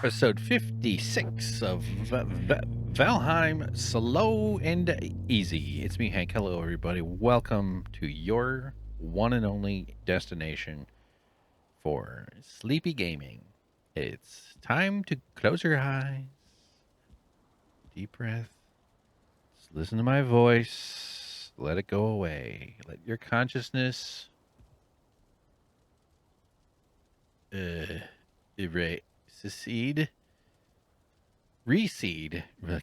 episode 56 of Valheim Slow and Easy. It's me, Hank. Hello, everybody. Welcome to your one and only destination for sleepy gaming. It's time to close your eyes, deep breath, just listen to my voice, let it go away. Let your consciousness secede. Reseed. The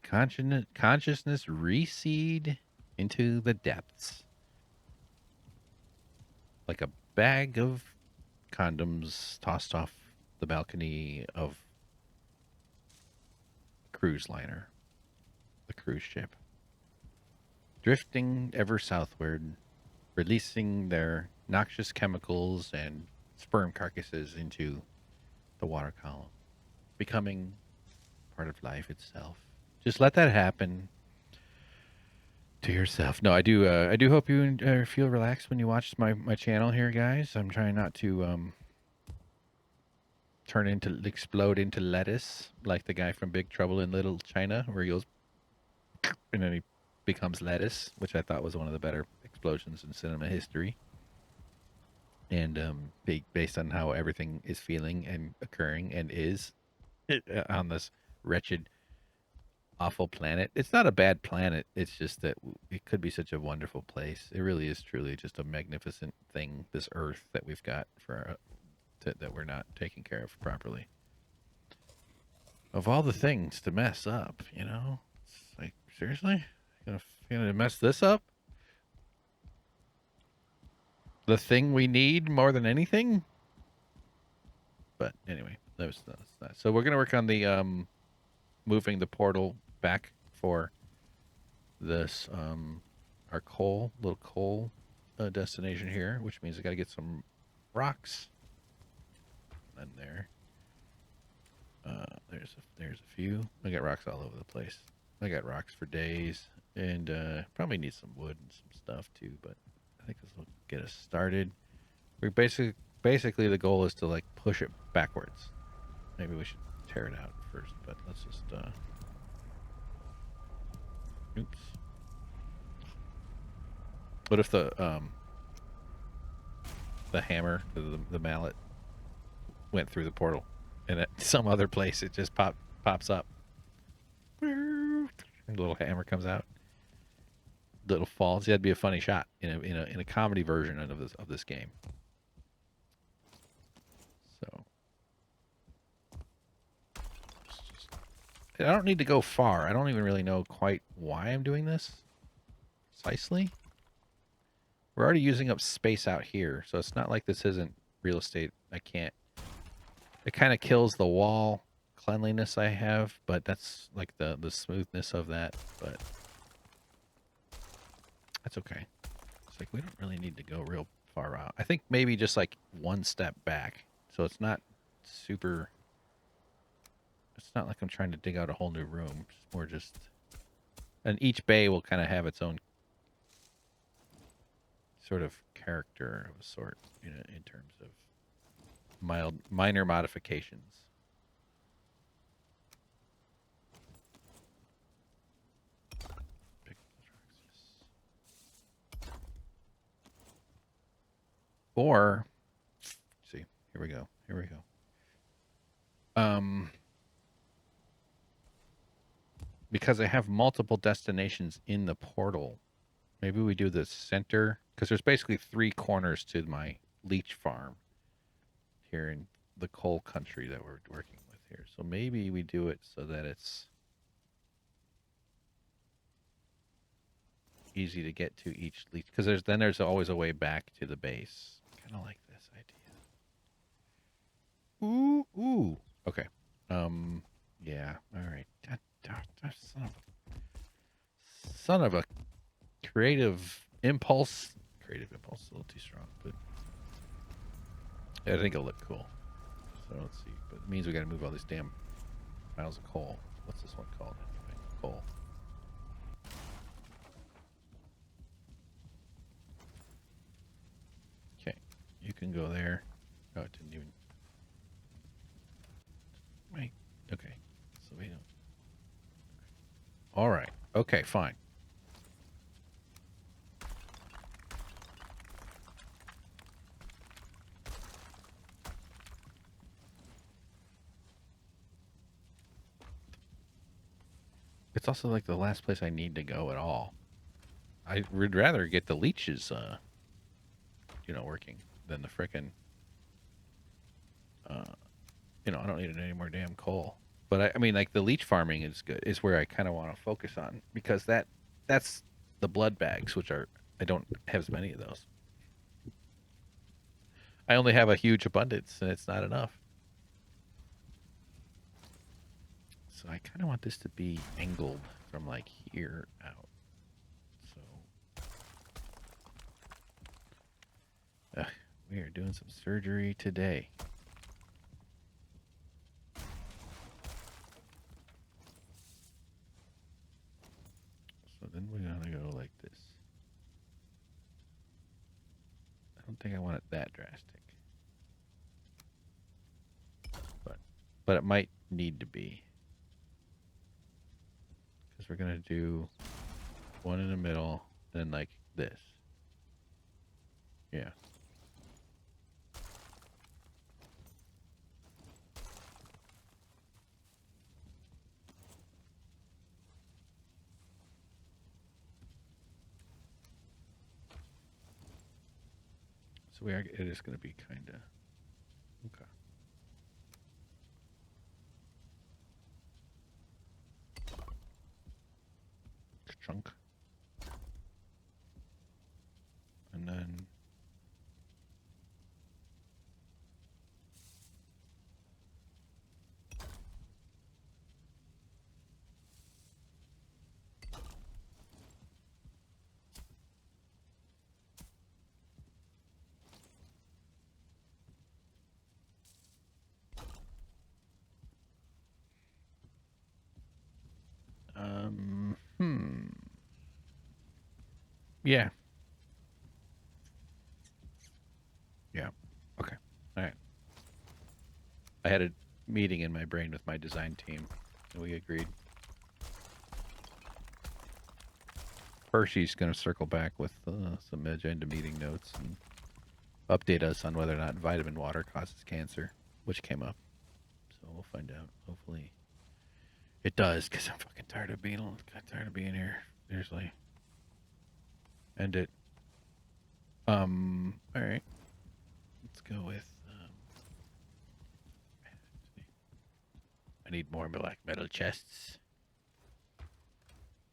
consciousness reseed into the depths. Like a bag of condoms tossed off the balcony of a cruise liner. The cruise ship. Drifting ever southward, releasing their noxious chemicals and sperm carcasses into the water column. Becoming part of life itself. Just let that happen to yourself. No, I do. I do hope you feel relaxed when you watch my channel here, guys. I'm trying not to explode into lettuce like the guy from Big Trouble in Little China, where he goes and then he becomes lettuce, which I thought was one of the better explosions in cinema history. And based on how everything is feeling and occurring and is on this wretched, awful planet. It's not a bad planet. It's just that it could be such a wonderful place. It really is truly just a magnificent thing, this Earth that we've got for that we're not taking care of properly. Of all the things to mess up, you know, it's like seriously, you gonna mess this up? The thing we need more than anything. But anyway, that's that. So we're gonna work on the moving the portal back for this our little coal destination here, which means I got to get some rocks. And there, there's a few. I got rocks all over the place. I got rocks for days, and probably need some wood and some stuff too. But I think this will get us started. We basically the goal is to like push it backwards. Maybe we should tear it out first, but let's just oops. What if the hammer, the mallet, went through the portal, and at some other place it just pops up. A little hammer comes out. Little falls. That'd be a funny shot in a comedy version of this game. So I don't need to go far. I don't even really know quite why I'm doing this precisely. We're already using up space out here, so it's not like this isn't real estate. I can't. It kind of kills the wall cleanliness I have, but that's like the smoothness of that. But that's okay. It's like we don't really need to go real far out. I think maybe just like one step back, so it's not super. It's not like I'm trying to dig out a whole new room. It's more just, and each bay will kind of have its own sort of character of a sort, you know, in terms of minor modifications. Or, see, here we go. Here we go. Because I have multiple destinations in the portal, maybe we do the center, because there's basically 3 corners to my leech farm here in the coal country that we're working with here. So maybe we do it so that it's easy to get to each leech, because there's always a way back to the base. Kind of like this idea. Ooh. Okay. Yeah. All right. Son of a creative impulse. Creative impulse is a little too strong, but I think it'll look cool. So let's see. But it means we got to move all these damn piles of coal. What's this one called anyway? Coal. Okay. You can go there. Oh, it didn't even. Wait. All right. Okay, fine. It's also like the last place I need to go at all. I would rather get the leeches, working than the frickin', uh, I don't need any more damn coal. But I mean, like the leech farming is good. Is where I kind of want to focus on because that's the blood bags, which are I don't have as many of those. I only have a huge abundance, and it's not enough. So I kind of want this to be angled from like here out. So we are doing some surgery today. So then we're gonna go like this. I don't think I want it that drastic, but it might need to be because we're gonna do one in the middle, then like this. Yeah. So it is going to be kind of okay. Chunk, and then yeah, yeah, okay, all right. I had a meeting in my brain with my design team, and we agreed. Percy's going to circle back with some agenda meeting notes and update us on whether or not vitamin water causes cancer, which came up. So we'll find out. Hopefully, it does, because I'm fucking tired of being here. Seriously, end it. All right. Let's go with. I need more black metal chests.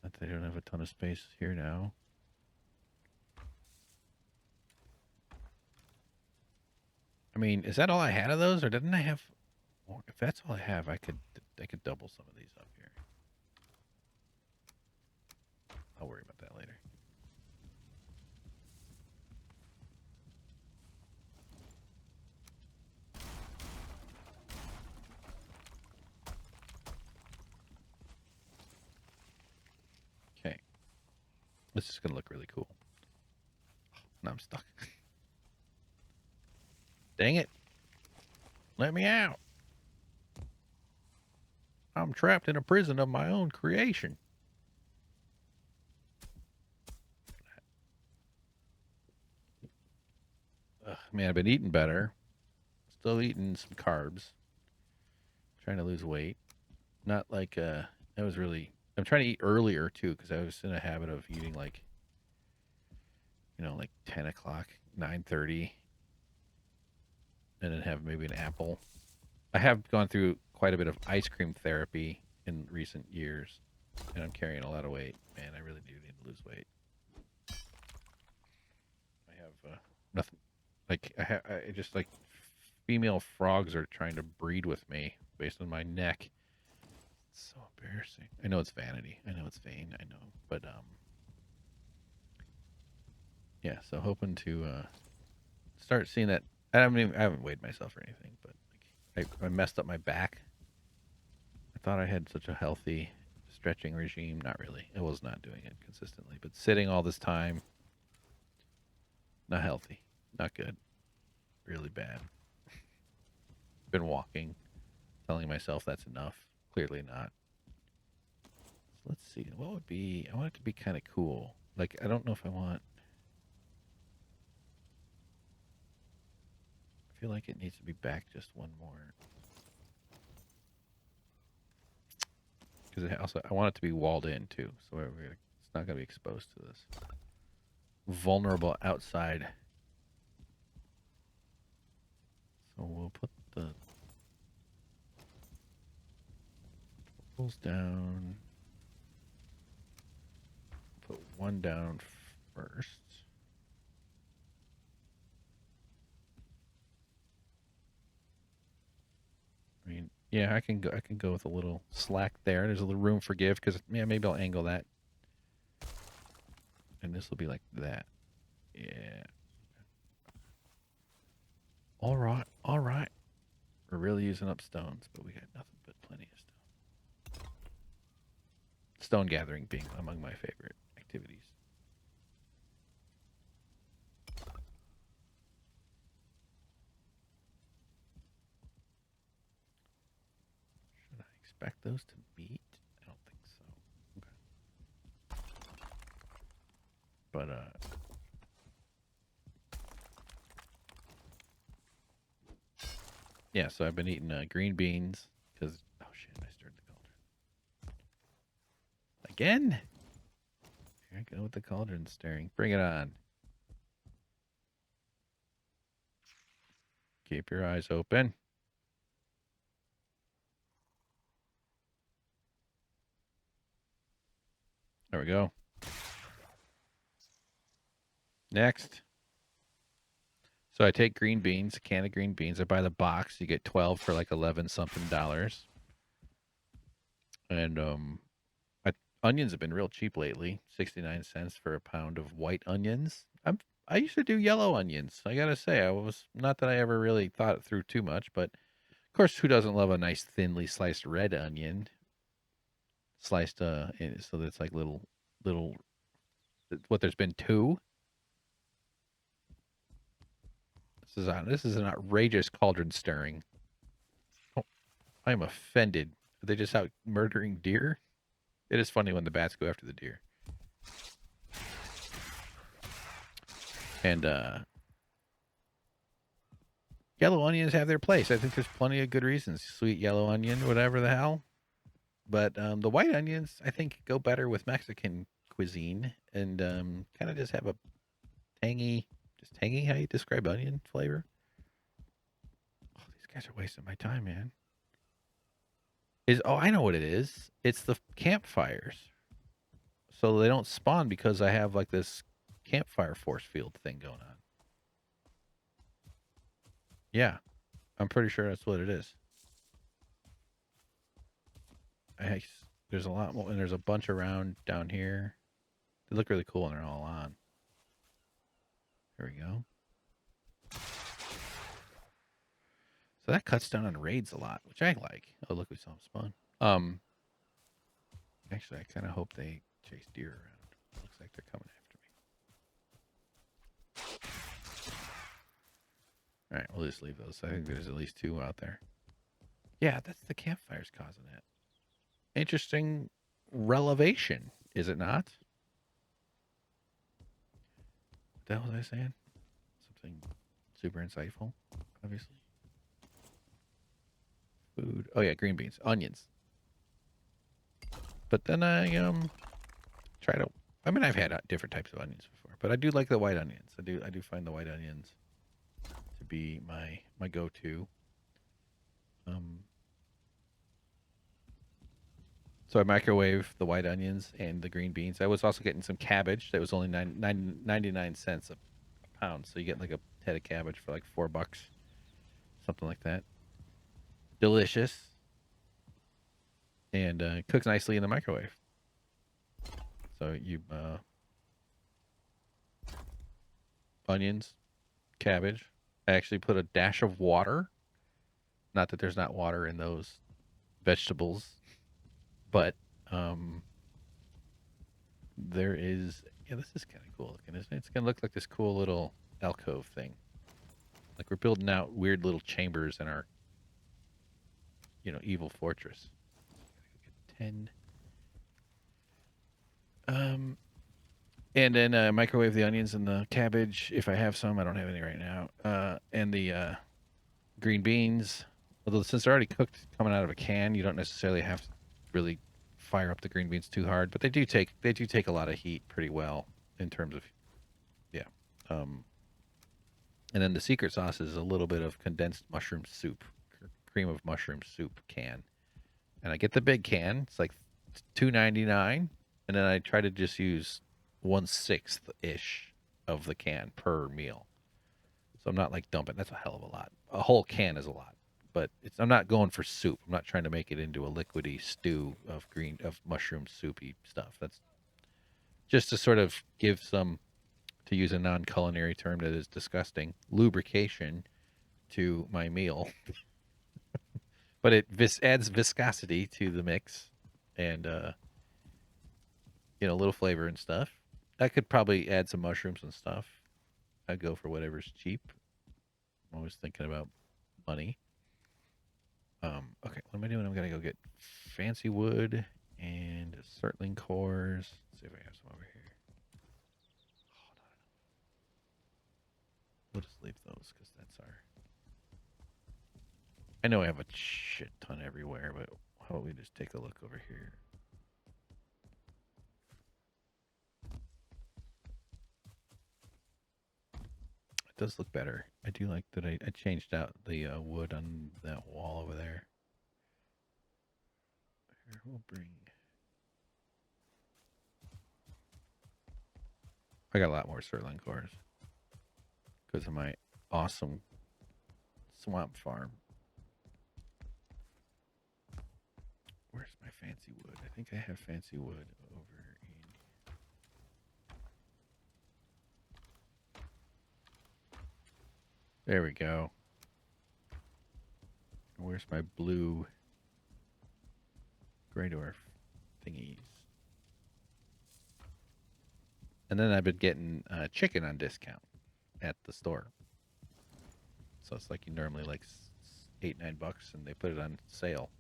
Not that I don't have a ton of space here now. I mean, is that all I had of those, or didn't I have more? If that's all I have, I could double some of these up here. I'll worry about that later. Okay. This is gonna look really cool. Now I'm stuck. Dang it. Let me out. I'm trapped in a prison of my own creation. Ugh, man, I've been eating better. Still eating some carbs. Trying to lose weight. Not like that was really. I'm trying to eat earlier too because I was in a habit of eating like, like 10 o'clock, 9:30, and then have maybe an apple. I have gone through quite a bit of ice cream therapy in recent years, and I'm carrying a lot of weight. Man, I really do need to lose weight. I have nothing. Like I just like female frogs are trying to breed with me based on my neck. It's so embarrassing. I know it's vanity. I know it's vain. I know, but yeah. So hoping to start seeing that. I haven't weighed myself or anything, but like I messed up my back. I thought I had such a healthy stretching regime. Not really. I was not doing it consistently, but sitting all this time, not healthy, not good, really bad. Been walking, telling myself that's enough. Clearly not. let's see. What would be? I want it to be kind of cool. Like I don't know if I want. I feel like it needs to be back just one more. Because also I want it to be walled in too, so it's not going to be exposed to this vulnerable outside. So we'll put the pulls down. Put one down first. I mean, yeah, I can go. I can go with a little slack there. There's a little room for give because yeah, maybe I'll angle that, and this will be like that. Yeah. All right, all right. We're really using up stones, but we got nothing but plenty of stone. Stone gathering being among my favorite activities. Should I expect those to meet? I don't think so. Okay. But yeah. So I've been eating green beans because oh shit, I stirred the cauldron again. Here I go with the cauldron stirring. Bring it on. Keep your eyes open. There we go. Next. So I take green beans, a can of green beans. I buy the box. You get 12 for like 11 something dollars. And onions have been real cheap lately. 69 cents for a pound of white onions. I used to do yellow onions. I got to say, I was not that I ever really thought it through too much, but of course, who doesn't love a nice thinly sliced red onion? Sliced so that it's like little what there's been two. This is an outrageous cauldron stirring. Oh, I'm offended. Are they just out murdering deer? It is funny when the bats go after the deer. And yellow onions have their place. I think there's plenty of good reasons. Sweet yellow onion, whatever the hell. But the white onions, I think, go better with Mexican cuisine and kind of just have a tangy, just tangy. How you describe onion flavor? Oh, these guys are wasting my time, man. I know what it is. It's the campfires. So they don't spawn because I have like this campfire force field thing going on. Yeah, I'm pretty sure that's what it is. I, there's a lot more, and there's a bunch around down here. They look really cool, and they're all on. Here we go. So that cuts down on raids a lot, which I like. Oh, look, we saw them spawn. Actually, I kind of hope they chase deer around. Looks like they're coming after me. All right, we'll just leave those. I think there's at least two out there. Yeah, that's the campfires causing that. Interesting relevation, is it not? What the hell was I saying? Something super insightful, obviously. Food. Oh yeah, green beans, onions. But then I try to. I mean, I've had different types of onions before, but I do like the white onions. I do find the white onions to be my go-to. So I microwave the white onions and the green beans. I was also getting some cabbage that was only 99 cents a pound. So you get like a head of cabbage for like $4, something like that. Delicious. And cooks nicely in the microwave. So you onions, cabbage. I actually put a dash of water. Not that there's not water in those vegetables, but there is. Yeah, this is kind of cool looking, isn't it? It's gonna look like this cool little alcove thing. Like we're building out weird little chambers in our, evil fortress. 10. Um, and then microwave the onions and the cabbage if I have some. I don't have any right now. And the green beans. Although since they're already cooked coming out of a can, you don't necessarily have to really fire up the green beans too hard. But they do take a lot of heat pretty well in terms of yeah. Um, and then the secret sauce is a little bit of condensed mushroom soup, cream of mushroom soup can. And I get the big can. It's like $2.99, and then I try to just use 1/6 ish of the can per meal. So I'm not like dumping. That's a hell of a lot. A whole can is a lot, but I'm not going for soup. I'm not trying to make it into a liquidy stew of mushroom soupy stuff. That's just to sort of give some, to use a non-culinary term that is disgusting, lubrication to my meal. But it adds viscosity to the mix, and a little flavor and stuff. I could probably add some mushrooms and stuff. I'd go for whatever's cheap. I'm always thinking about money. Okay, what am I doing? I'm gonna go get fancy wood and Surtling cores. Let's see if I have some over here. Oh, no. We'll just leave those because that's our. I know I have a shit ton everywhere, but how about we just take a look over here? It does look better. I do like that I changed out the wood on that wall over there. Here, we'll bring. I got a lot more Surtling cores because of my awesome swamp farm. Where's my fancy wood? I think I have fancy wood over in. There we go. Where's my blue Grey Dwarf thingies? And then I've been getting chicken on discount at the store. So it's like you normally like $8-9, and they put it on sale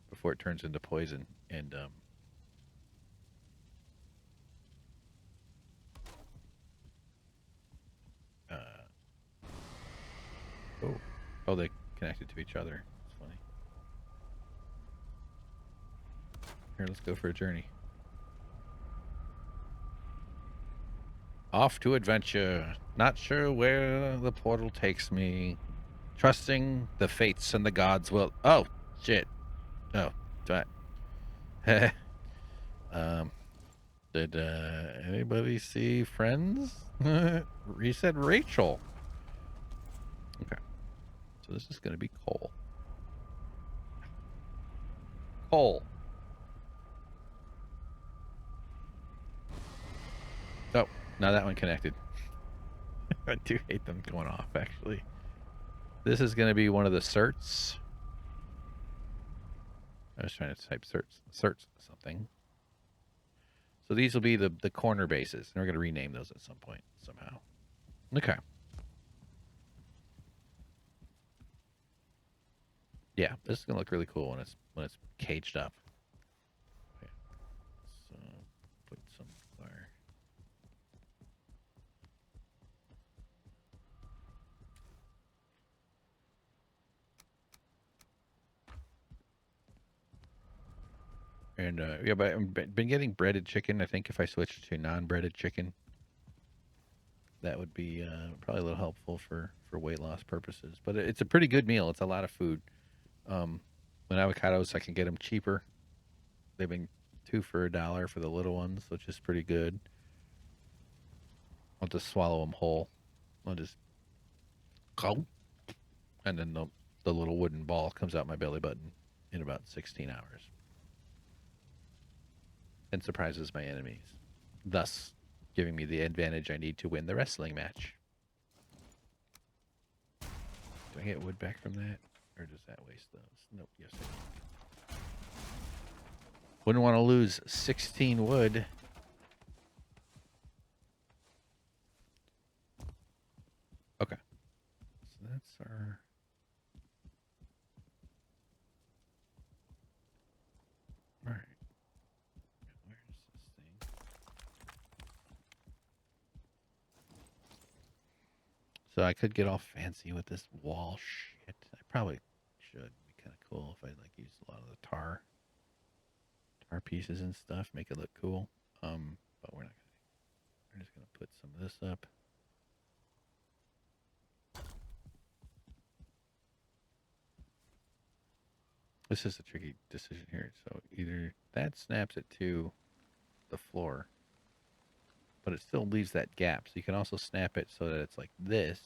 before it turns into poison. And oh, they connected to each other. It's funny. Here, let's go for a journey. Off to adventure. Not sure where the portal takes me. Trusting the fates and the gods will. Oh, shit. Oh, um, did anybody see Friends? He said Rachel. Okay, so this is gonna be coal. Coal. Oh, now that one connected. I do hate them going off, actually. This is gonna be one of the certs. I was trying to type certs something. So these will be the corner bases, and we're gonna rename those at some point somehow. Okay. Yeah, this is gonna look really cool when it's caged up. Okay. So put some wire. And yeah, but I've been getting breaded chicken. I think if I switch to non-breaded chicken, that would be probably a little helpful for weight loss purposes. But it's a pretty good meal. It's a lot of food. When avocados, I can get them cheaper. They've been 2 for $1 for the little ones, which is pretty good. I'll just swallow them whole. I'll just go, and then the little wooden ball comes out my belly button in about 16 hours, and surprises my enemies, thus giving me the advantage I need to win the wrestling match. Do I get wood back from that, or does that waste those? Nope. Yes, I do. Wouldn't want to lose 16 wood. Okay. So that's our. All right. Where's this thing? So I could get all fancy with this wall shit. I probably should. It'd be kind of cool if I like use a lot of the tar pieces and stuff, make it look cool. But we're not gonna. We're just gonna put some of this up. This is a tricky decision here. So either that snaps it to the floor, but it still leaves that gap. So you can also snap it so that it's like this,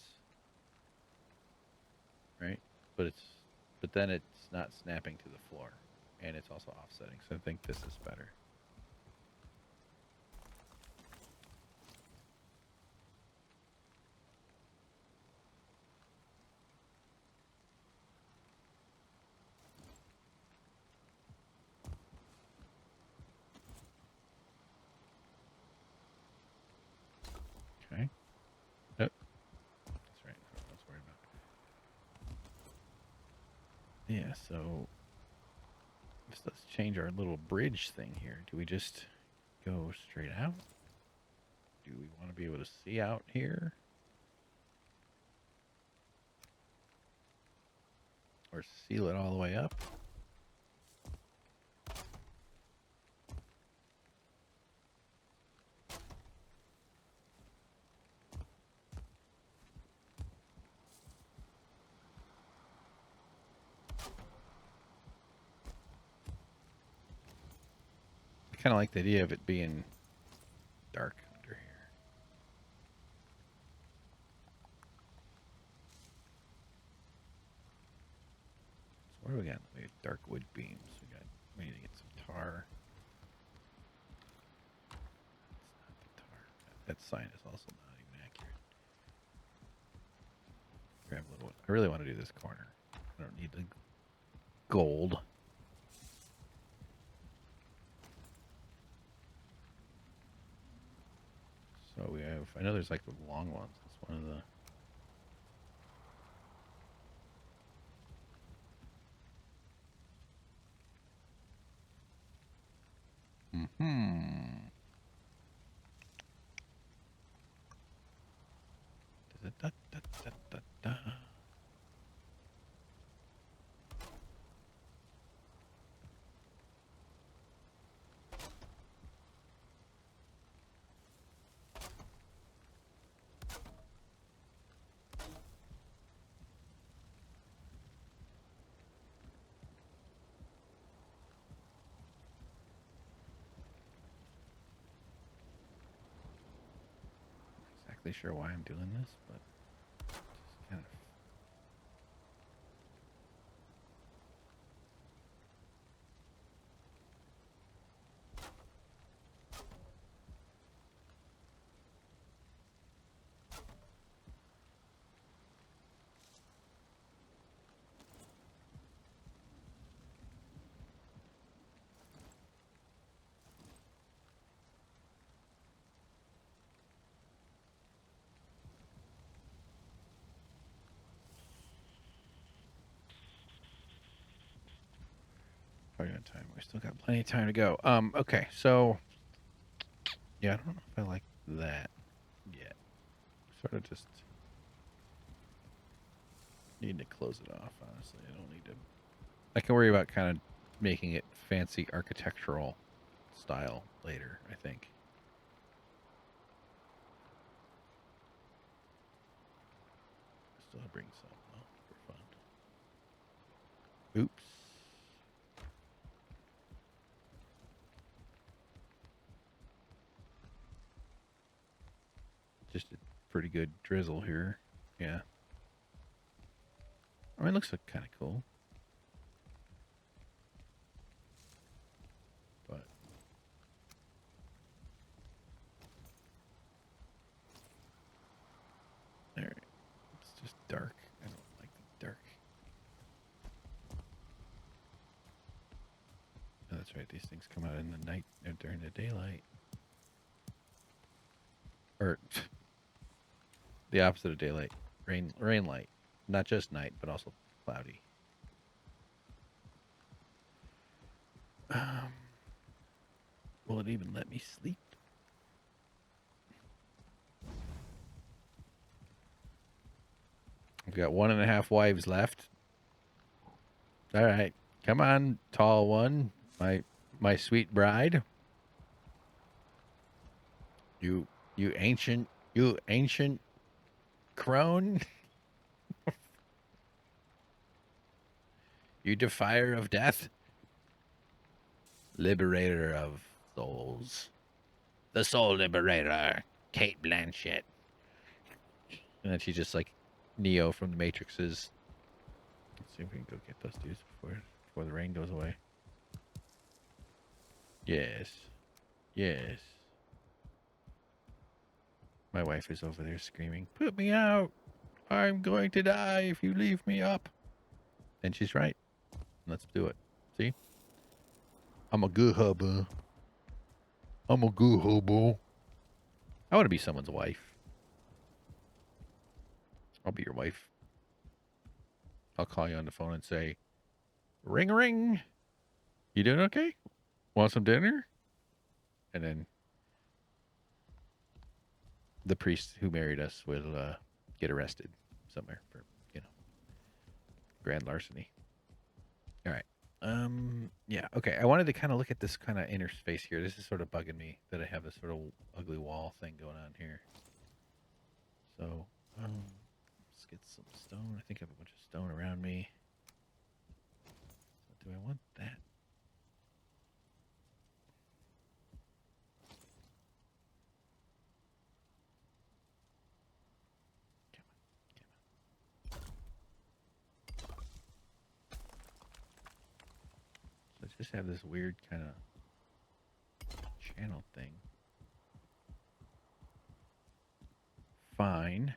right? But it's but then it's not snapping to the floor, and it's also offsetting. So I think this is better. Okay. Yep. That's right. That's what I was worried about. Yeah. So let's change our little bridge thing here. Do we just go straight out? Do we want to be able to see out here? Or seal it all the way up? I kind of like the idea of it being dark under here. So what do we got? We have dark wood beams. We need to get some tar. That's not the tar. That sign is also not even accurate. Grab a little. I really want to do this corner. I don't need the gold. So we have. I know there's like the long ones. That's one of the. Hmm. Da, da, da, da, da. Not exactly sure why I'm doing this, but just kind of. Probably on time. We still got plenty of time to go. Okay, so yeah, I don't know if I like that yet. Sort of just need to close it off, honestly. I don't need to. I can worry about kind of making it fancy architectural style later, I think. Still bring some though for fun. Oops. Just a pretty good drizzle here. Yeah. I mean, it looks kind of cool. But there, it's just dark. I don't like the dark. Oh, that's right. These things come out in the night or during the daylight. Or the opposite of daylight. Rain light. Not just night, but also cloudy. Um, will it even let me sleep? got 1.5 wives left. All right, come on, tall one, my sweet bride. You you ancient crone, you defier of death, liberator of souls, the soul liberator, Kate Blanchett. And then she's just like Neo from the Matrix's. Let's see if we can go get those dudes before the rain goes away. Yes. Yes. My wife is over there screaming, "Put me out! I'm going to die if you leave me up." And she's right. Let's do it. See? I'm a good hubba. I'm a good hobo. I want to be someone's wife. I'll be your wife. I'll call you on the phone and say, "Ring ring. You doing okay? Want some dinner?" And then the priest who married us will get arrested somewhere for, grand larceny. All right. Yeah, okay. I wanted to kind of look at this kind of inner space here. This is sort of bugging me that I have this sort of ugly wall thing going on here. So, let's get some stone. I think I have a bunch of stone around me. So do I want that? So I just have this weird kind of channel thing. Fine.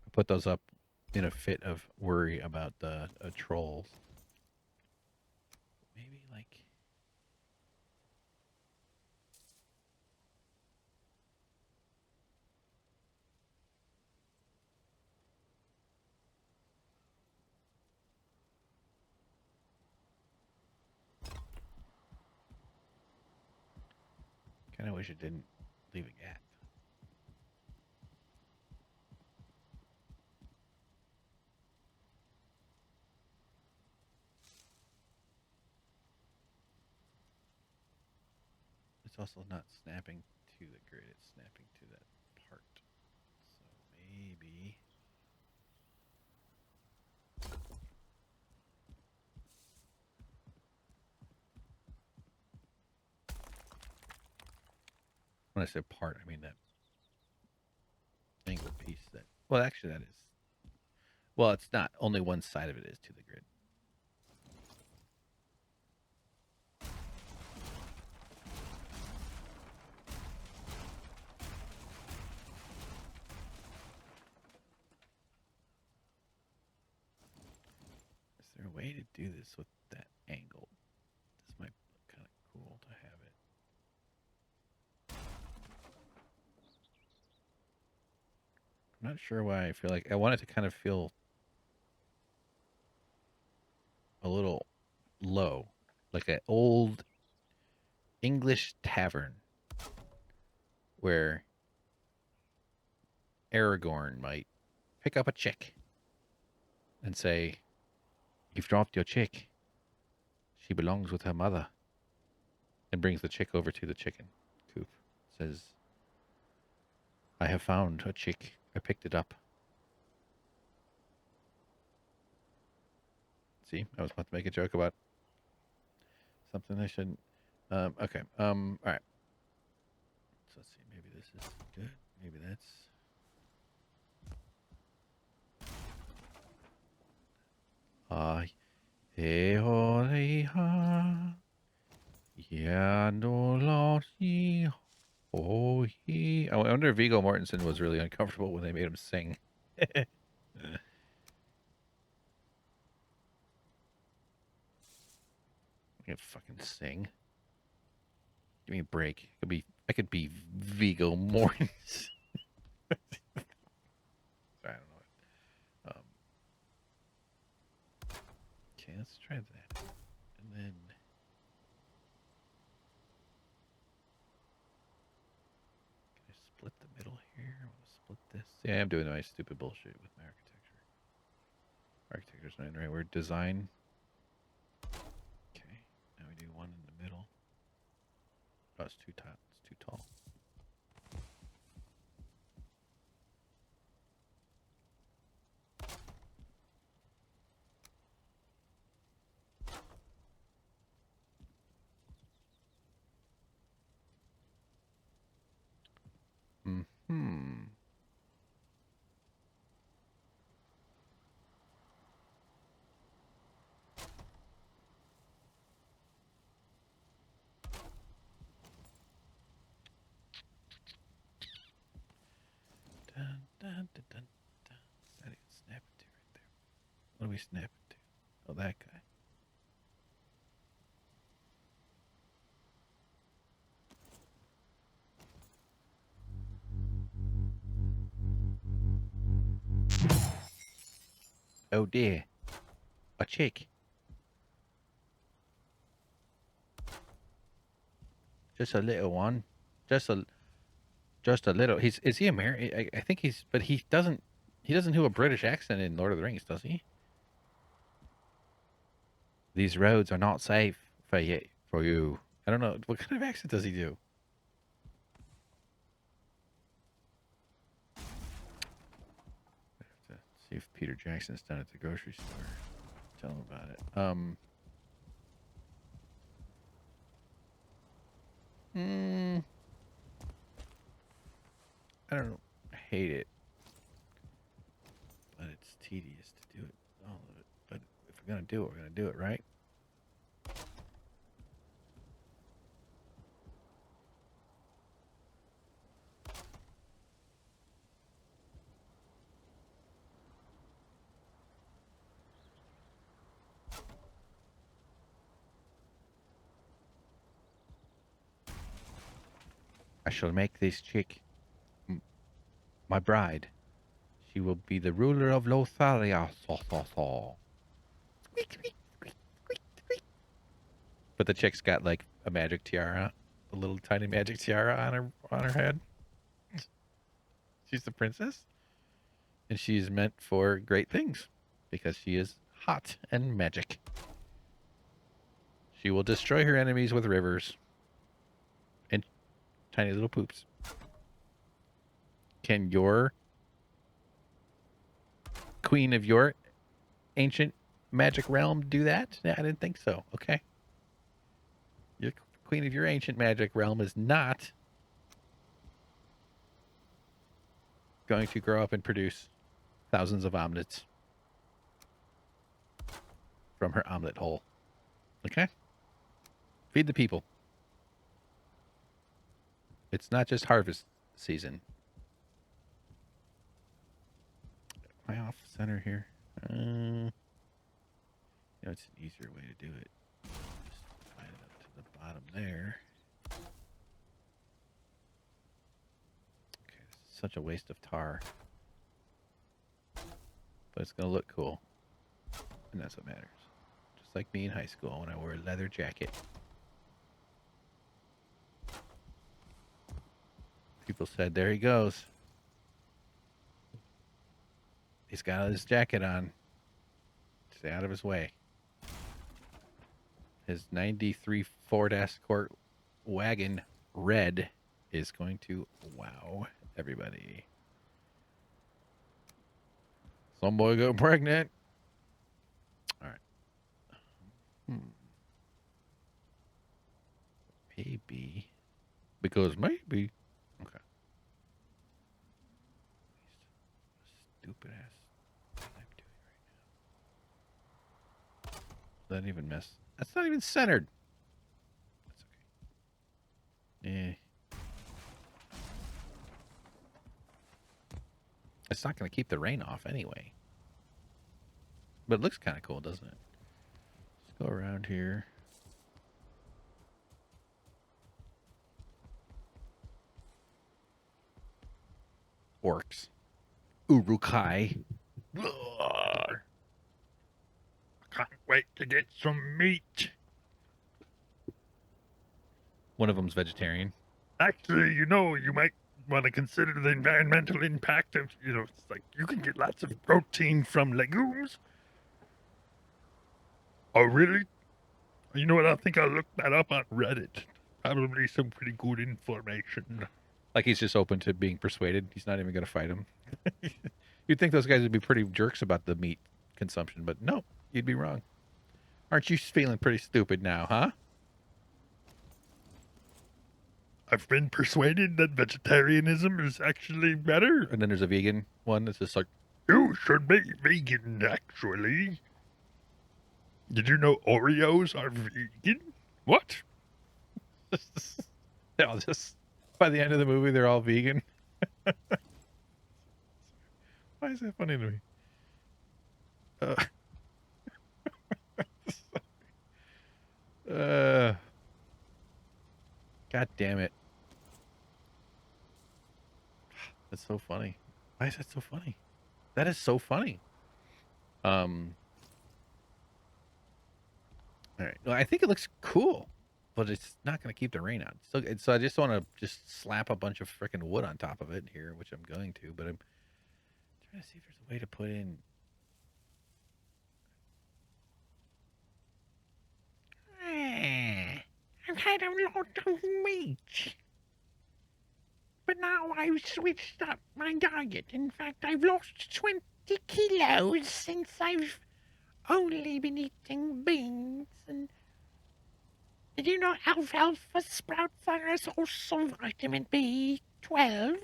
I put those up in a fit of worry about the trolls. Maybe like... Kind of wish it didn't leave a gap. It's also not snapping to the grid, it's snapping to that part. So maybe... When I say part, I mean that angled piece that... Well, actually that is... Well, it's not. Only one side of it is to the grid. Is there a way to do this with that angle? This might look kind of cool to have it. I'm not sure why I feel like I want it to kind of feel a little low, like an old English tavern where Aragorn might pick up a chick and say, "You've dropped your chick. She belongs with her mother." And brings the chick over to the chicken coop. Says, "I have found a chick. I picked it up." See, I was about to make a joke about something I shouldn't. Okay. All right. So let's see. Maybe this is good. Maybe that's... Hey, holy, ha. Yeah, no, lossy. Oh, he. I wonder if Viggo Mortensen was really uncomfortable when they made him sing. I can't fucking sing. Give me a break. I could be Viggo Mortensen. I don't know. Okay, let's try that. And then See, I am doing my stupid bullshit with my architecture. Architecture's not right. We're design. Okay. Now we do one in the middle. Oh, it's too tall. It's too tall. Hmm. Dun, dun, dun, dun, dun. That is snap it to right there. What do we snap it to? Oh, that guy. Oh dear. A chick. Just a little one. Just a just a little. Is he American? I think he's, but he doesn't do a British accent in Lord of the Rings, does he? These roads are not safe for you. I don't know what kind of accent does he do. I have to see if Peter Jackson's down at the grocery store. Tell him about it. Mm, I don't hate it, but it's tedious to do it, all of it. But if we're gonna do it, we're gonna do it, right? I shall make this chick my bride. She will be the ruler of Lotharia. But the chick's got like a magic tiara, a little tiny magic tiara on her head. She's the princess, and she's meant for great things because she is hot and magic. She will destroy her enemies with rivers and tiny little poops. Can your queen of your ancient magic realm do that? I didn't think so. Okay. Your queen of your ancient magic realm is not going to grow up and produce thousands of omelets from her omelet hole. Okay? Feed the people. It's not just harvest season. Am I off center here? It's an easier way to do it. Just find it up to the bottom there. Okay, this is such a waste of tar. But it's going to look cool. And that's what matters. Just like me in high school when I wore a leather jacket. People said, there he goes. He's got his jacket on. Stay out of his way. His 93 Ford Escort wagon red is going to wow everybody. Some boy got pregnant. All right. Maybe. Because maybe. Okay. Stupid ass thing I'm doing right now. Does that even mess? That's not even centered. That's okay. It's not going to keep the rain off anyway. But it looks kind of cool, doesn't it? Let's go around here. Orcs. Urukai. I can't wait to get some meat. One of them's vegetarian. Actually, you might want to consider the environmental impact of, it's like you can get lots of protein from legumes. Oh, really? You know what? I think I'll look that up on Reddit. Probably some pretty good information. Like he's just open to being persuaded. He's not even going to fight him. You'd think those guys would be pretty jerks about the meat consumption, but no, you'd be wrong. Aren't you feeling pretty stupid now, huh? I've been persuaded that vegetarianism is actually better. And then there's a vegan one that's just like, You should be vegan, actually. Did you know Oreos are vegan? What? they're all just, by the end of the movie, they're all vegan. Why is that funny to me? Uh, God damn it. That's so funny. Why is that so funny? That is so funny. Um, all right. Well, I think it looks cool, but it's not going to keep the rain out. So I just want to just slap a bunch of freaking wood on top of it here, which I'm going to, but I'm trying to see if there's a way to put in. I've had a lot of meat. But now I've switched up my diet. In fact, I've lost 20 kilos since I've only been eating beans. And did you know alfalfa sprouts are a source of vitamin B12?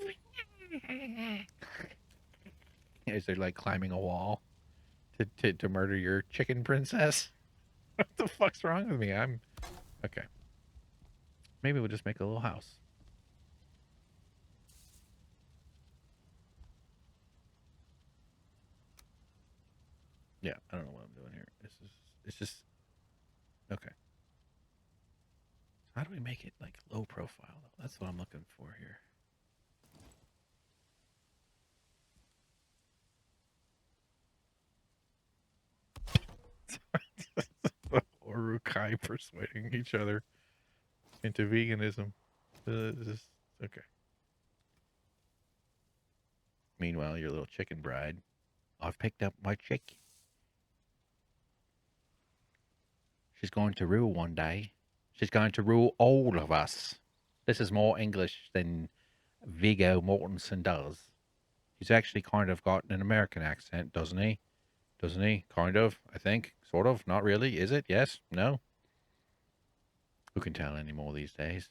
Is there like climbing a wall to murder your chicken princess? What the fuck's wrong with me? I'm okay. Maybe we'll just make a little house. Yeah, I don't know what I'm doing here. It's just okay. How do we make it like low profile though? That's what I'm looking for here. Urukai persuading each other into veganism. Okay. Meanwhile, your little chicken bride. I've picked up my chick. She's going to rule one day. She's going to rule all of us. This is more English than Viggo Mortensen does. He's actually kind of got an American accent, doesn't he? Doesn't he? Kind of, I think. Sort of. Not really. Is it? Yes? No? Who can tell anymore these days?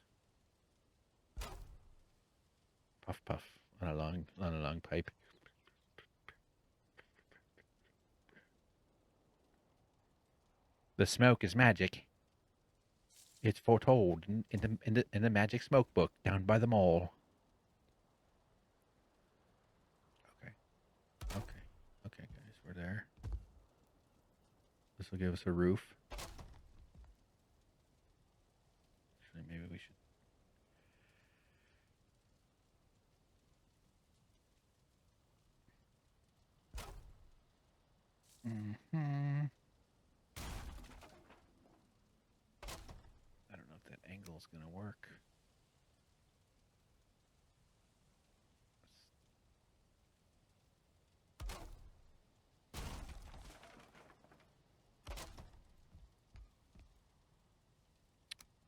Puff puff on a long pipe. The smoke is magic. It's foretold in the magic smoke book down by the mall. Okay. Okay. Okay, guys, we're there. This will give us a roof. Actually, maybe we should. Mm-hmm. I don't know if that angle is gonna work.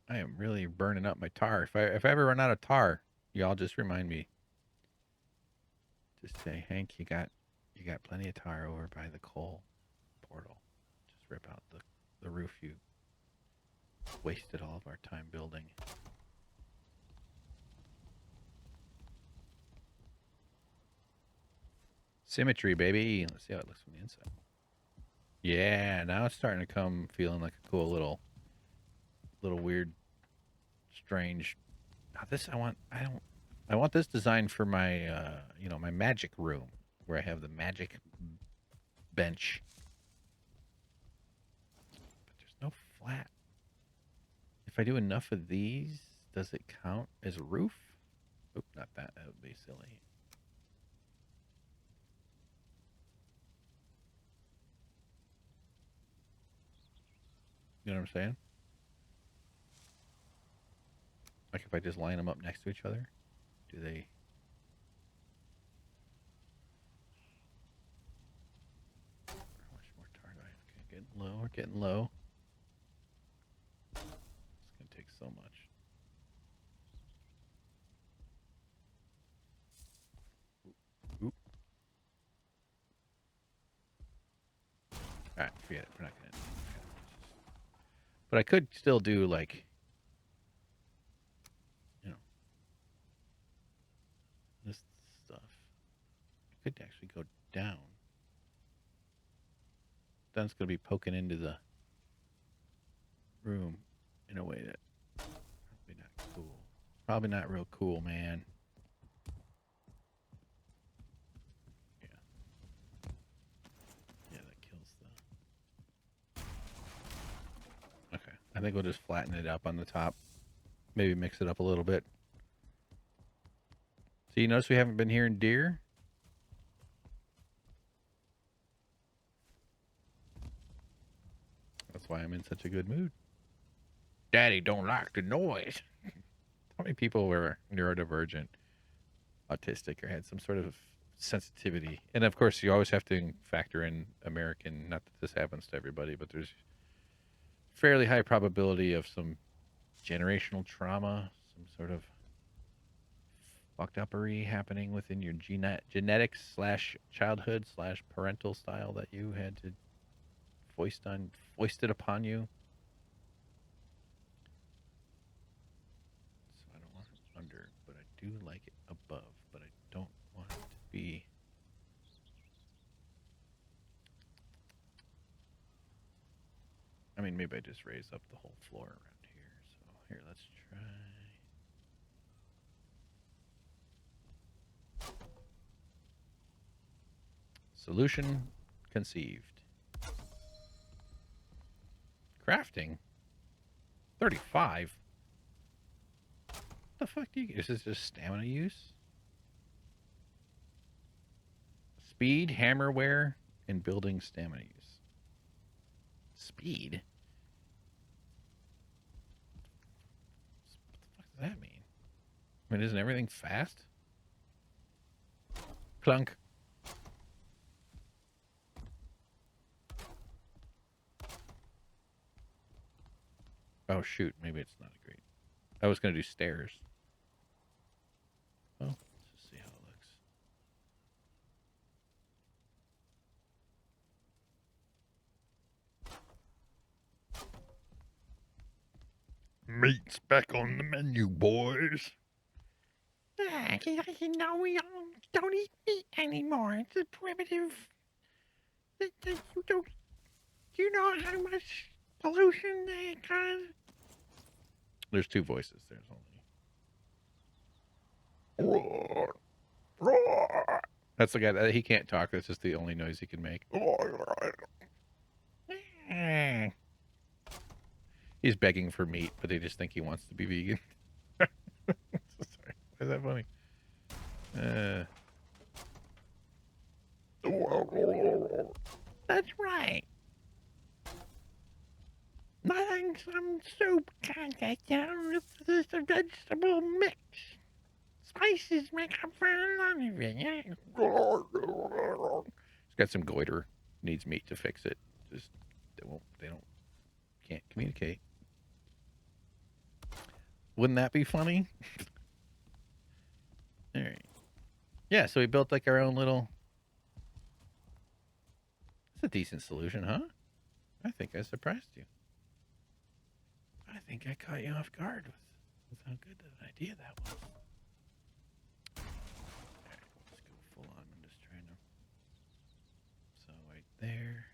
I am really burning up my tar. If I ever run out of tar, y'all just remind me. Just say, Hank, you got plenty of tar over by the coal portal. Just rip out the roof you wasted all of our time building. Symmetry, baby. Let's see how it looks from the inside. Yeah, now it's starting to come feeling like a cool little weird, strange. This I want this design for my my magic room where I have the magic bench. But there's no flat. If I do enough of these, does it count as a roof? Oop, not that. That would be silly. You know what I'm saying? Like if I just line them up next to each other, do they we're getting low. It's gonna take so much. Oop. All right, forget it. We're not gonna. But I could still do like, you know, this stuff. I could actually go down. Then it's gonna be poking into the room in a way that probably not cool. Probably not real cool, man. Yeah. Yeah, that kills the. Okay. I think we'll just flatten it up on the top. Maybe mix it up a little bit. So you notice we haven't been hearing deer? That's why I'm in such a good mood. Daddy don't like the noise. How many people were neurodivergent, autistic, or had some sort of sensitivity? And of course, you always have to factor in American. Not that this happens to everybody, but there's fairly high probability of some generational trauma, some sort of fucked upery happening within your genetics slash childhood slash parental style that you had to foisted upon you. So I don't want it under, but I do like it above, but I don't want it to be. I mean, maybe I just raise up the whole floor around here. So here, let's try. Solution conceived. Crafting 35. What the fuck do you get? Is this just stamina use? Speed, hammerware, and building stamina use. Speed? What the fuck does that mean? I mean, isn't everything fast? Clunk. Oh, shoot. Maybe it's not a great. I was going to do stairs. Oh, let's just see how it looks. Meat's back on the menu, boys. You know, we don't eat meat anymore. It's a primitive. You don't. Do you know how much pollution they cause? There's two voices. There's only. Roar, roar, That's the guy that he can't talk. That's just the only noise he can make. roar. He's begging for meat, but they just think he wants to be vegan. Sorry. Why is that funny? That's right. Nothing some soup can't get down with this vegetable mix. Spices make up for a lot of it. Yeah. He's got some goiter. Needs meat to fix it. Just they don't can't communicate. Wouldn't that be funny? All right. Yeah, so we built like our own little. That's a decent solution, huh? I think I surprised you. I think I caught you off guard with how good an idea that was. All right, let's go full on. I'm just trying to. So right there.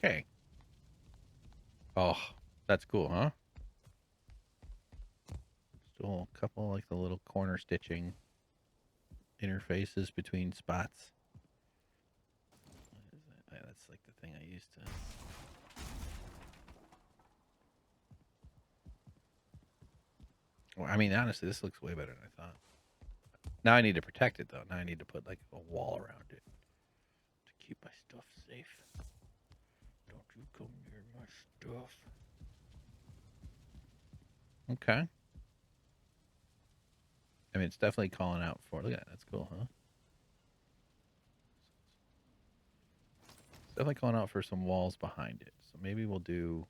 Okay. Oh, that's cool, huh? Still a couple like the little corner stitching interfaces between spots. What is that? Yeah, that's like the thing I used to. Well, I mean, honestly, this looks way better than I thought. Now I need to protect it though. Now I need to put like a wall around it to keep my stuff safe. Don't you come near my stuff. Okay. I mean, it's definitely calling out for. Look at that. That's cool, huh? It's definitely calling out for some walls behind it. So maybe we'll do.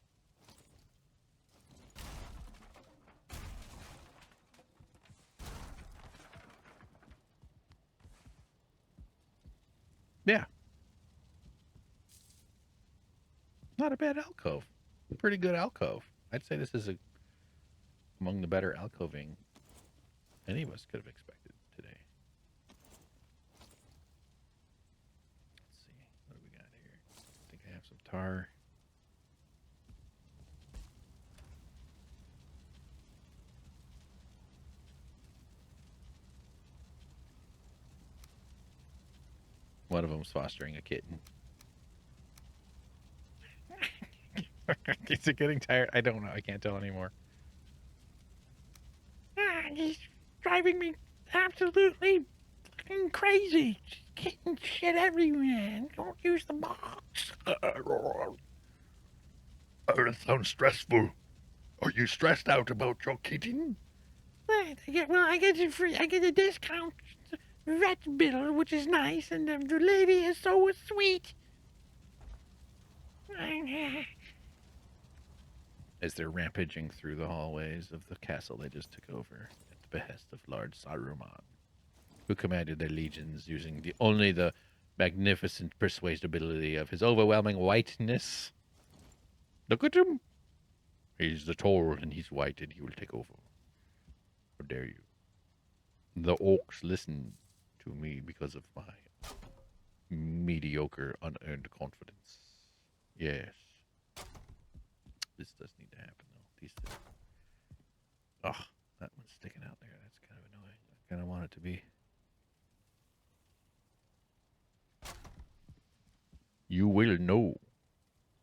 Yeah, not a bad alcove. Pretty good alcove. I'd say this is among the better alcoving any of us could have expected today. Let's see. What do we got here? I think I have some tar. One of them's fostering a kitten. Is it getting tired? I don't know. I can't tell anymore. He's driving me absolutely fucking crazy. Just getting shit everywhere. Don't use the box. Oh, that sounds stressful. Are you stressed out about your kitten? I get it free. I get a discount vet bill, which is nice, and the lady is so sweet. As they're rampaging through the hallways of the castle they just took over at the behest of Lord Saruman, who commanded their legions using only the magnificent persuasibility of his overwhelming whiteness. Look at him. He's the tall and he's white and he will take over. How dare you? The orcs listen to me because of my mediocre, unearned confidence. Yes. This does need to happen, though. These two. Oh, that one's sticking out there. That's kind of annoying. I kind of want it to be. You will know,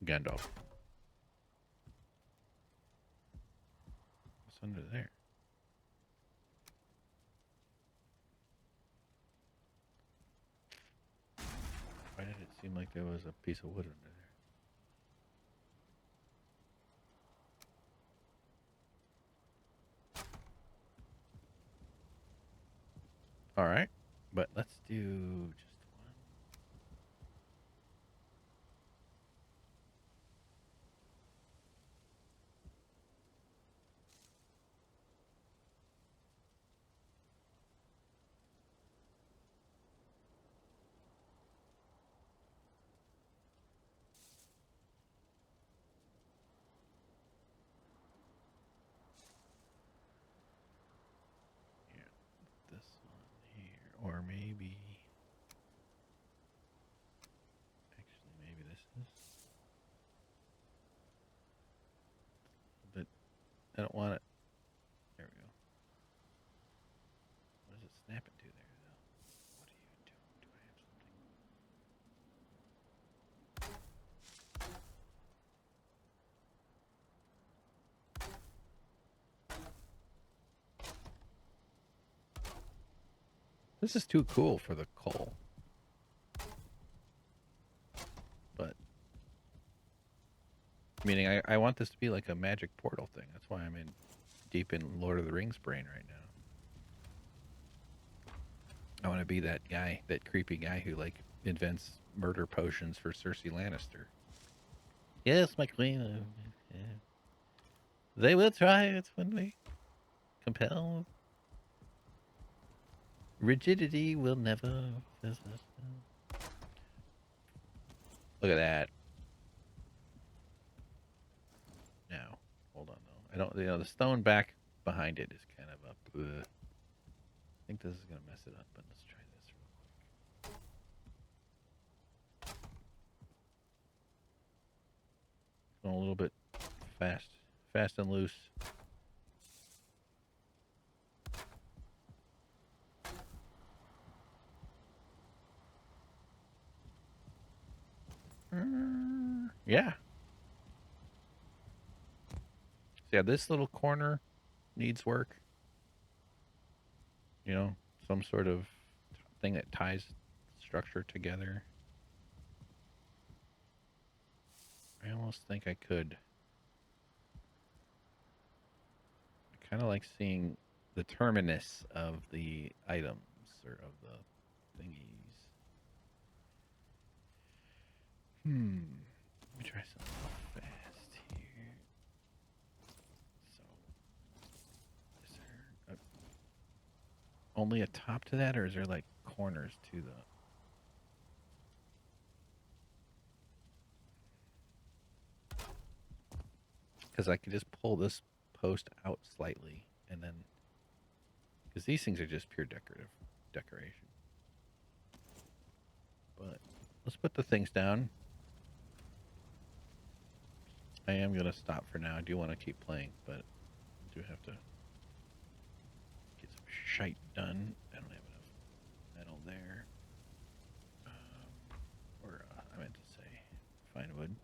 Gandalf. What's under there? Why did it seem like there was a piece of wood under there? All right, but let's do just one. Here, this one here, or maybe. Actually, maybe this is. But I don't want it. There we go. What does it snap into there, though? What do you do? Do I have something? This is too cool for the coal. But, meaning I want this to be like a magic portal thing. That's why I'm deep in Lord of the Rings brain right now. I want to be that guy, that creepy guy who like invents murder potions for Cersei Lannister. Yes, my queen. Yeah. They will try it when we compel. Rigidity will never. Look at that. Now, hold on though. I don't. The stone back behind it is kind of up. I think this is gonna mess it up, but let's try this real quick. Going a little bit fast and loose. Yeah. So yeah, this little corner needs work. You know, some sort of thing that ties structure together. I almost think I could kind of like seeing the terminus of the items or of the thingies. Let me try something fast here. So, is there only a top to that, or is there like corners to the? Because I could just pull this post out slightly, and then because these things are just pure decoration. But let's put the things down. I am gonna stop for now. I do want to keep playing, but I do have to get some shite done. I don't have enough metal there. Or I meant to say, fine wood.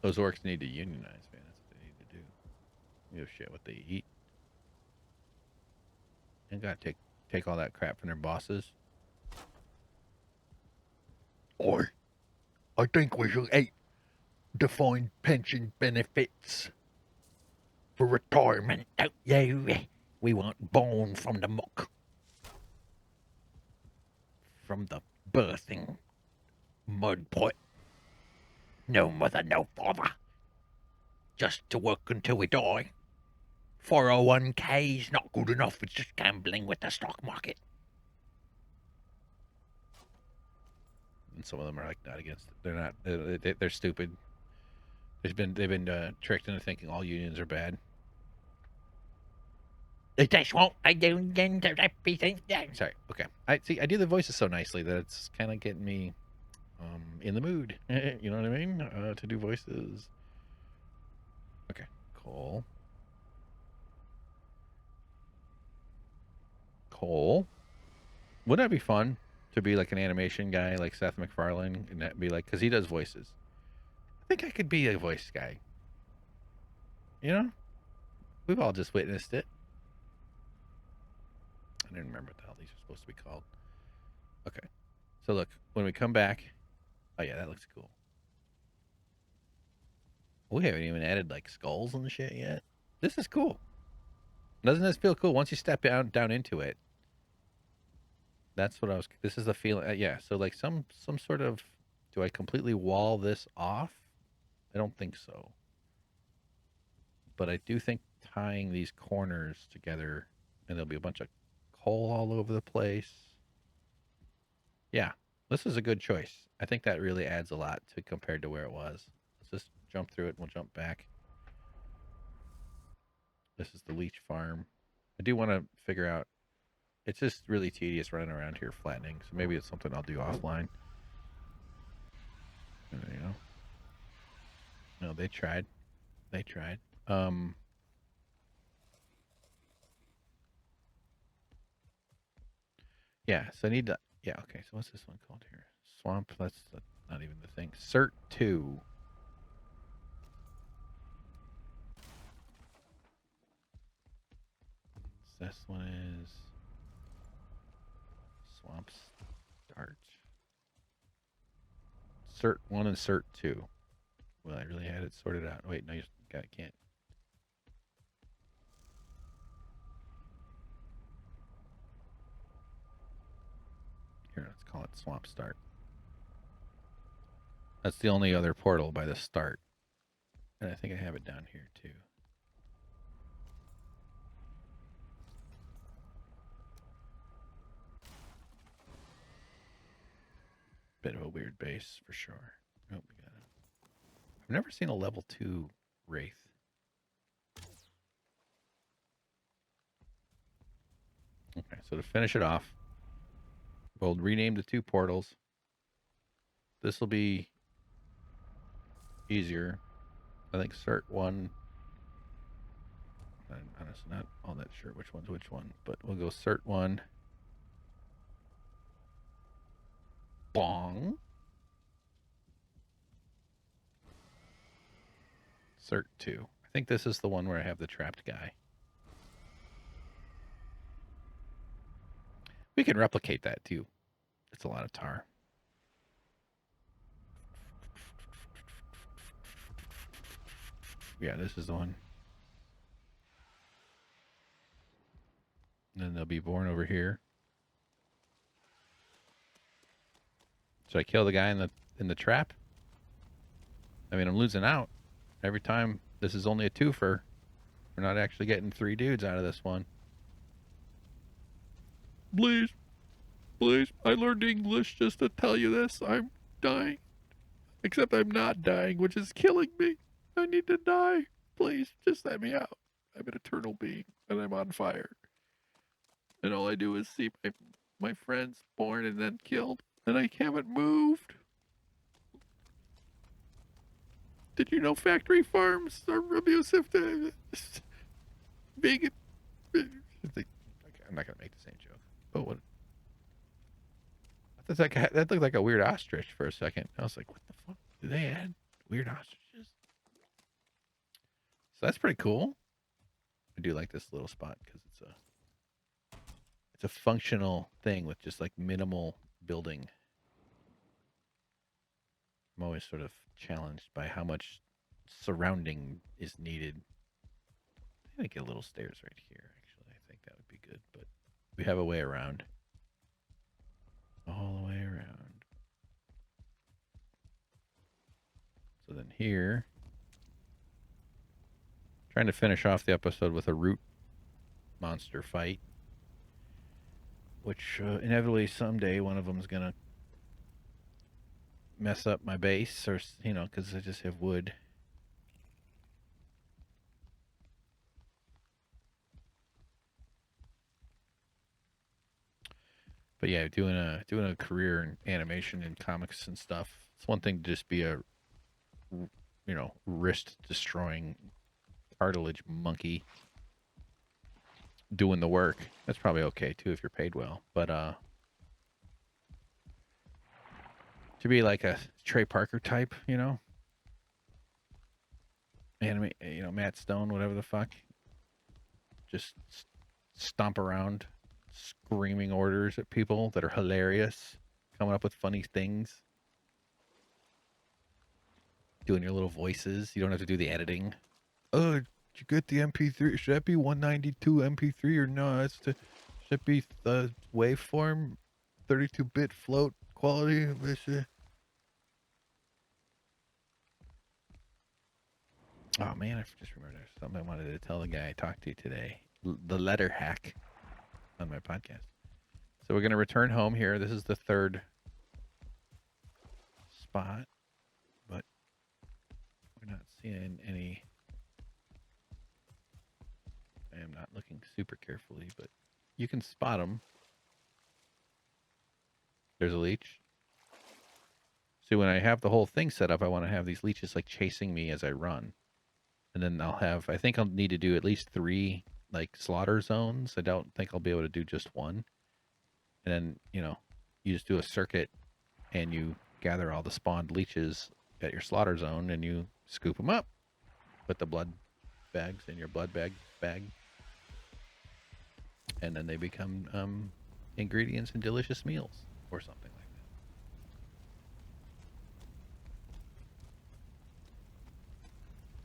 Those orcs need to unionize, man. That's what they need to do. Give a shit what they eat. And gotta take all that crap from their bosses. I think we should eat defined pension benefits for retirement, don't you? We weren't born from the muck. From the birthing mud pot. No mother, no father. Just to work until we die. 401k's not good enough, it's just gambling with the stock market. And some of them are like not against it. They're not. They're stupid. They've been tricked into thinking all unions are bad. That's what I do then to represent them. Sorry. Okay. I see. I do the voices so nicely that it's kind of getting me in the mood. You know what I mean? To do voices. Okay. Cool. Cool. Wouldn't that be fun to be like an animation guy like Seth MacFarlane and that be like, because he does voices. I think I could be a voice guy. You know? We've all just witnessed it. I didn't remember what the hell these are supposed to be called. Okay. So look, when we come back, oh yeah, that looks cool. We haven't even added like skulls and shit yet. This is cool. Doesn't this feel cool once you step down into it? That's what I was. This is the feeling. Yeah. So like some sort of. Do I completely wall this off? I don't think so. But I do think tying these corners together, and there'll be a bunch of coal all over the place. Yeah, this is a good choice. I think that really adds a lot to compared to where it was. Let's just jump through it and we'll jump back. This is the leech farm. I do want to figure out. It's just really tedious running around here flattening, so maybe it's something I'll do offline. You know. No, they tried. They tried. Yeah, so I need to. Yeah, okay, so what's this one called here? Swamp, that's not even the thing. Cert 2. This one is Swamp Start. Cert 1 and Cert 2. Well, I really had it sorted out. Wait, no, you can't. Here, let's call it Swamp Start. That's the only other portal by the start. And I think I have it down here too. Bit of a weird base for sure. Oh, we got it. I've never seen a level 2 Wraith. Okay, so to finish it off, we'll rename the 2 portals. This will be easier. I think Cert 1. I'm honestly not all that sure which one's which one, but we'll go Cert 1. Bong. Cert 2. I think this is the one where I have the trapped guy. We can replicate that too. It's a lot of tar. Yeah, this is the one. And then they'll be born over here. Should I kill the guy in the trap? I mean, I'm losing out every time. This is only a twofer. We're not actually getting 3 dudes out of this one. Please, please, I learned English just to tell you this. I'm dying. Except I'm not dying, which is killing me. I need to die. Please, just let me out. I'm an eternal being, and I'm on fire. And all I do is see my friends born and then killed, and I haven't moved. Did you know factory farms are abusive to vegan? I'm not gonna make the same joke. But what? That looked like a weird ostrich for a second. I was like, what the fuck? Do they add weird ostriches? So that's pretty cool. I do like this little spot because it's a functional thing with just like minimal building. I'm always sort of challenged by how much surrounding is needed. I'm gonna get little stairs right here. Actually, I think that would be good, but we have a way around. All the way around. So then here, trying to finish off the episode with a root monster fight, which inevitably someday one of them's gonna mess up my base, or because I just have wood. But yeah, doing a career in animation and comics and stuff. It's one thing to just be a wrist destroying cartilage monkey doing the work. That's probably okay too if you're paid well. But to be like a Trey Parker type, anime, Matt Stone, whatever the fuck, just stomp around screaming orders at people that are hilarious, coming up with funny things, doing your little voices. You don't have to do the editing. Oh, did you get the MP3? Should that be 192 MP3 or no? Should it be the waveform, 32-bit float quality? Oh man, I just remembered something I wanted to tell the guy I talked to today. The letter hack on my podcast. So we're going to return home here. This is the third spot, but we're not seeing any. I am not looking super carefully, but you can spot them. There's a leech. See, when I have the whole thing set up, I want to have these leeches like chasing me as I run. And then I think I'll need to do at least 3 like slaughter zones. I don't think I'll be able to do just one. And then, you just do a circuit and you gather all the spawned leeches at your slaughter zone and you scoop them up. Put the blood bags in your blood bag. And then they become ingredients in delicious meals or something like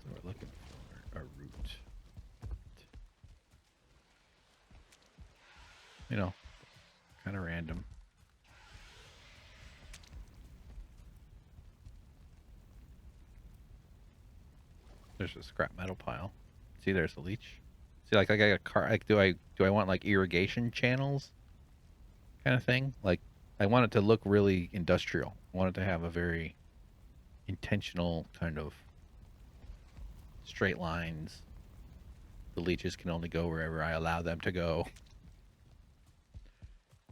that. So we're looking for a root. Kind of random. There's a scrap metal pile. See, there's a leech. See, like I got a car. Like, do I want like irrigation channels, kind of thing? Like, I want it to look really industrial. I want it to have a very intentional kind of straight lines. The leeches can only go wherever I allow them to go.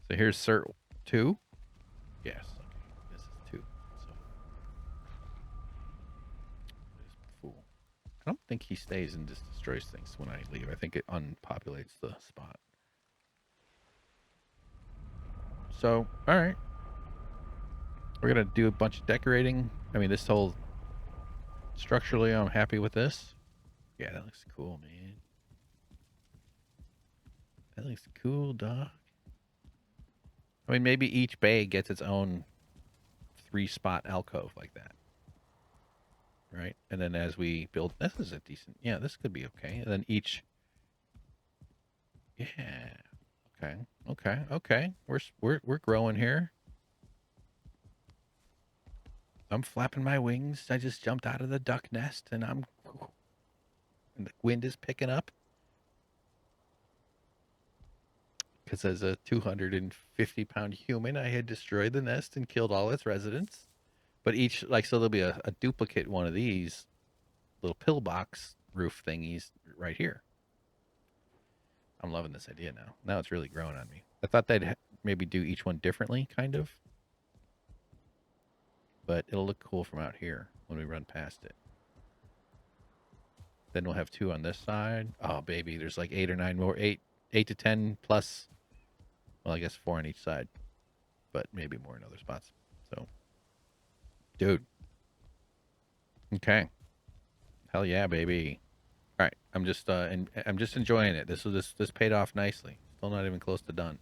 So here's Cert 2. Yes. Okay. This is 2. So fool. I don't think he stays and just destroys things when I leave. I think it unpopulates the spot. So, all right. We're going to do a bunch of decorating. I mean, this whole structurally, I'm happy with this. Yeah, that looks cool, man. That looks cool, dog. I mean, maybe each bay gets its own 3-spot alcove like that, right? And then as we build, this is a decent. Yeah, this could be okay. And then each. Yeah. Okay. Okay. Okay. We're growing here. I'm flapping my wings. I just jumped out of the duck nest, and and the wind is picking up. Because as a 250-pound human, I had destroyed the nest and killed all its residents. But each, like, so there'll be a duplicate one of these little pillbox roof thingies right here. I'm loving this idea now. Now it's really growing on me. I thought they'd maybe do each one differently, kind of. But it'll look cool from out here when we run past it. Then we'll have 2 on this side. Oh, baby, there's like 8 or 9 more. 8 to 10 plus. Well, I guess 4 on each side. But maybe more in other spots. So, dude. Okay. Hell yeah, baby. All right, I'm just enjoying it. This paid off nicely. Still not even close to done.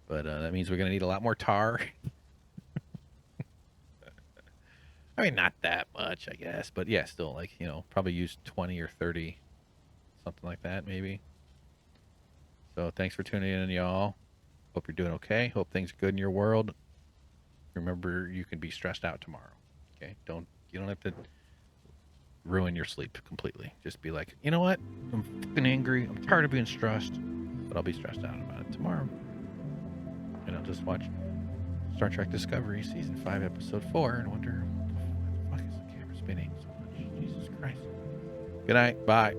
But that means we're gonna need a lot more tar. I mean, not that much, I guess, but yeah, still, like, probably use 20 or 30, something like that, maybe. So thanks for tuning in, y'all. Hope you're doing okay. Hope things are good in your world. Remember, you can be stressed out tomorrow. Okay, you don't have to ruin your sleep completely. Just be like, you know what? I'm fucking angry. I'm tired of being stressed, but I'll be stressed out about it tomorrow. And I'll just watch Star Trek Discovery Season 5, Episode 4, and wonder, what the fuck is the camera spinning so much? Jesus Christ. Good night. Bye.